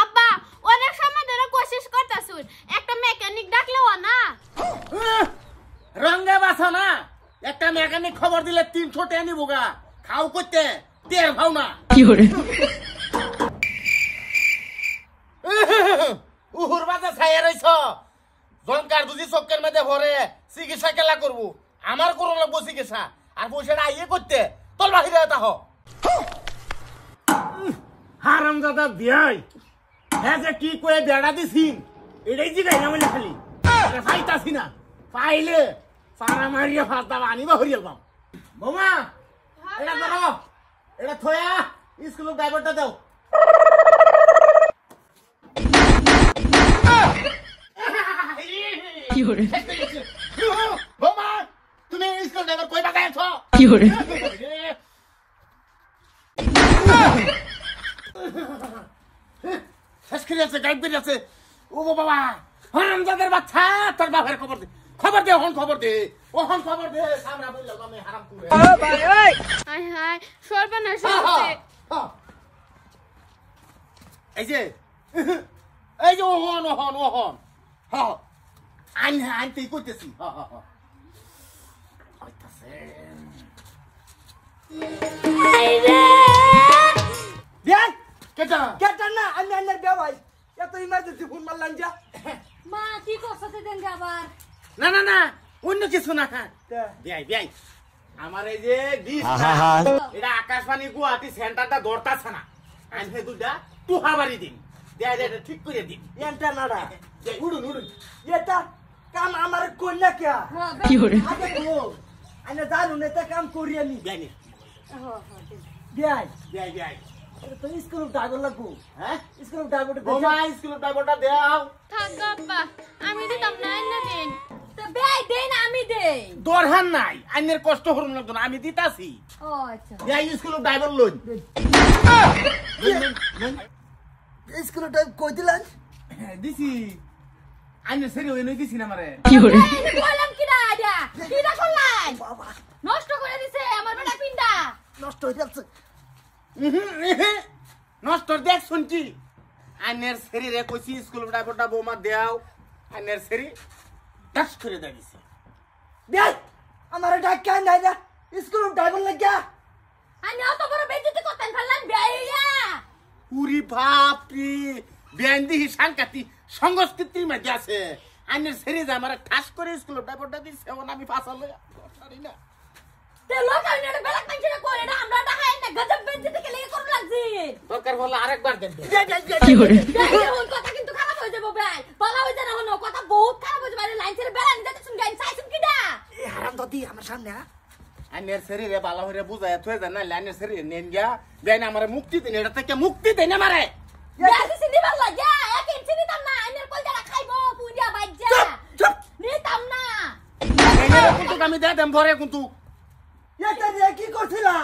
আব্বা অনেক সময় ধরে কোশিশ করতাছুন একটা মেকানিক ডাকলেও না রঙে বাসা না একটা মেকানিক খবর দিলে 300 টাকা নিবো গা খাও করতে টের ভাও না কি করে উহুর বাজে ছায়া রইছ জনকার দুজি চক্কের মধ্যে ভরে চিকিৎসা কেলা করবো আমার করো লাগবো চিকিৎসা আর পয়সাটা আইয়ে করতে তোর বাহিরে তা হ হারামজাদা বিয়াই হ্যাঁ যে কি কয়ে বেড়া দিছি এটাই জিগাই না মানে খালি ফাইতাছি না পাইলে সারা মারিয়া ফাঁসদা আনিবা হরিয়াল পাও বোমা এটা ধরো এটা থয়া স্কুলের ড্রাইভারটা দাও কি করে বোমা তুমি স্কুল ড্রাইভার কই বাগায় আছো কি করে শেষ করে আছে গাইড বেরিয়ে আছে ও বাবা হারামজাদের বাচ্চা তোর বাবার খবর দে খবর দে খবর দে সামনে বললাম আমি হারাম করে হাই হাই সর্বনাশ হচ্ছে এই যে ওহন হ্যাঁ আইন তুই করতেছি কেটা না আমি আন্নার বেওয়াই এত ইমার্জেন্সি ফোন মারলাম যা মা কি করছতে দেন আবার না অন্য কিছু না বিয়াই আমার এই যে ডিশ এটা আকাশবাণী গুয়াহাটি সেন্টারটা দরতাছে না আমি হে দুইটা তুহাবারি দিন এটা ঠিক করে দিন এন্টা নাড়া উড়ুন এটা কাম আমার কইনা কে কি করে আগে তো আইনা জানু নেতা কাম করি আমি বিয়াই বিয়াই তো স্কুল ড্রাইভার লাগবো হ্যাঁ স্কুল ড্রাইভার বোমা স্কুলের ড্রাইভারটা দাও থাক আব্বা আমি দিতাম না না দেন তো বেই দেন আমি দেই দরহান নাই আইনের কষ্ট হরুন লাগতো না আমি দিতাছি ও আচ্ছা বিয়াই স্কুলের ড্রাইভার লইন স্কুল ড্রাইভ কই দিলেন দিছি আইনের সেরি হই নই দিছি না মারে কি করে বললাম কি না আইডা কিটা করলাই বাবা নষ্ট করে দিছে আমার বেটা পিন্ডা নষ্ট হয়ে যাচ্ছে নষ্ট দেখ শুনছি আইনের সেরি রে কইছি স্কুলের ড্রাইভারটা বোমা দেও আইনের সেরি টাচ করে দাঁড়িয়েছে বিয়াই আমার ডাক কেন নাই না স্কুল ড্রাইভার লাগিয়া আমি অত বড় বেইজ্জতি করতেন ফেললাম বেইয়া উরি বাপরি বেন্দি সাংকাতি সংস্কৃতির মধ্যে আছে আইনের সেরি যে আমার ঠাস করে স্কুলের ড্রাইভারটা দিছে ওন আমি ফাসালে পারি না তে লোক আইনে বেলাক মাইছে করে না আমরা ঢাকায় না গজব বেইজ্জতি কে লাগি করু লাগছি দরকার হলে আরেকবার দেন কি করে এখন কথা কিন্তু খারাপ হয়ে যাবে ভাই বলা হই জানা হলো কথা বহুত খারাপ হয়ে যাবে লাইন ছেড়ে বেলা নিতে শুন গাইন চাইছেন কিডা এই হারাম দাদি আমার সামনে আইনের সেরি রে বালা হইরে বুঝায় থয়ে জানা লাইনের সেরি নেন গিয়া বেন আমারে মুক্তি দেন এটা থেকে মুক্তি দেন আমারে বেশি সিনি ভাল লাগা এক ইঞ্চি নিতাম না আইনের কলজারা খাইবো পুরিয়া বাজ্জা নিতাম না এনে কিন্তু আমি দে দেম ভরে কিন্তু এটা রে কি করছিলা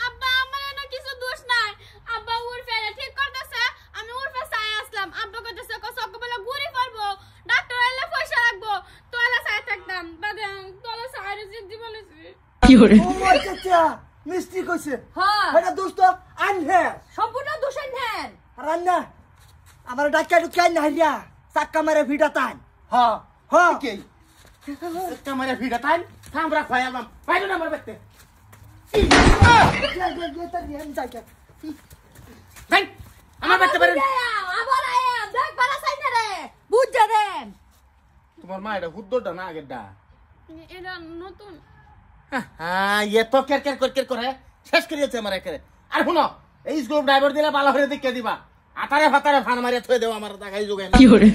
আব্বা আমার না কিছু দোষ নাই আব্বা উরফে ঠিক করতেছে আমি উরফে চাই আসলাম আব্বা কইতেছে সকালবেলা ঘুরি পারবো ডাক্তার এলে পয়সা লাগবো তোলা চাই থাকতাম বাদে তোলা চাই জিদ্দি বলেছি কি করে ও মাই চাচা মিষ্টি কইছে হ্যাঁ এটা দোস্ত আনহে সম্পূর্ণ দোষের নেন রান্না আমার ডাক্তার কেন না হারিয়া চাক্কা মারে ভিড়া তান হ্যাঁ হ্যাঁ কি আমারে ভিড়া তাই আমরা খায়ালাম পাইলো না আমার ব্যক্তি ভাই আমার ব্যক্তি পারেন আবার আয়াম দেখ বালা চাই না রে বুঝা দেন তোমার মা এটা হুদ্দরটা না আগেরটা এটা নতুন হ্যাঁ ইয়ে তো কের করে শেষ করিয়েছে আমার একেবারে আর শুনো এই স্কুল ড্রাইভার দিলে ভালো হয়ে দেখে দিবা আতারে ফাতারে ফান মারিয়া থয়ে দেবো আমার দেখাই যোগায় কি করে